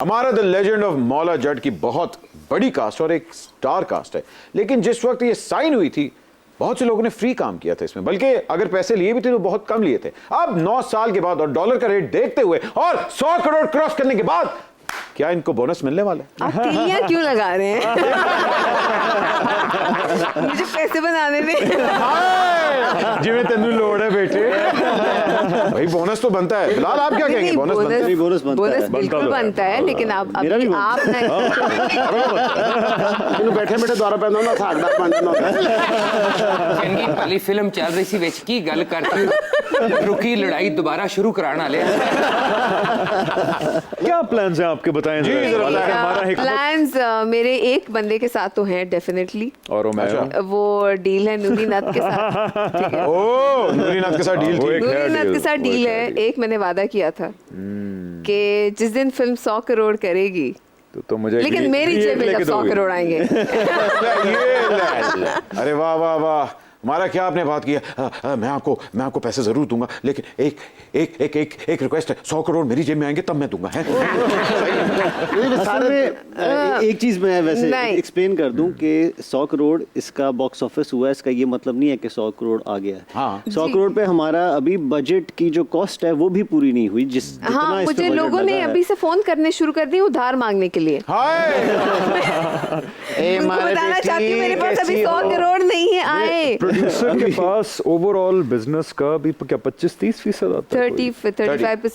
हमारा the legend of Maula Jatt की बहुत बड़ी कास्ट और एक स्टार कास्ट है, लेकिन जिस वक्त ये साइन हुई थी बहुत से लोगों ने फ्री काम किया था इसमें, बल्कि अगर पैसे लिए भी थे तो बहुत कम लिए थे। अब 9 साल के बाद और डॉलर का रेट देखते हुए और 100 करोड़ क्रॉस करने के बाद क्या इनको बोनस मिलने वाला है? आप तिलियां क्यों लगा रहे हैं? मुझे पैसे बनाने में जिਵੇਂ ਤੈਨੂੰ ਲੋੜ है बेटे। भाई बोनस तो बनता है। फिलहाल आप क्या कहेंगे? बोनस बनता है? बोनस बनता है। बिल्कुल बनता है, लेकिन आप अभी आप नहीं बैठे बैठे द्वारा पैदा होना सागदा बनना चंगी भली फिल्म चल रही सी विच की गल करती रुकी लड़ाई दोबारा शुरू कराने वाले। क्या प्लान्स हैं आपके, बताएं जी, जरा। हमारा हिकमत प्लान्स मेरे एक बंदे के साथ तो हैं डेफिनेटली, और वो डील है नूरी नथ के साथ। ठीक है? ओ नूरी नथ के साथ डील थी। नूरी नथ के साथ डील है। एक मैंने वादा किया था कि जिस दिन फिल्म 100 करोड़ करेगी तो मुझे लेकिन मेरी जेब में जब 100 करोड़ आएंगे। अरे वाह वाह वाह, हमारा क्या आपने बात किया। मैं आपको पैसे जरूर दूंगा, लेकिन एक रिक्वेस्ट है, 100 करोड़ मेरी जेब में आएंगे तब मैं दूंगा। सारे एक चीज मैं वैसे एक्सप्लेन कर दूं कि 100 करोड़ इसका बॉक्स ऑफिस हुआ है, इसका ये मतलब नहीं है कि 100 करोड़ आ गया है। हाँ। 100 करोड़ पे हमारा अभी बजट की जो कॉस्ट है वो भी पूरी नहीं हुई। हाँ, मुझे लोगों ने अभी से फोन करने शुरू कर दिए उधार मांगने के लिए। उनको बताना चाहती हूँ मेरे पास अभी 100 करोड़ नहीं है आए। प्रोड्यूसर के पास ओवरऑल बिजनेस का भी क्या 25-30% आता है? 35%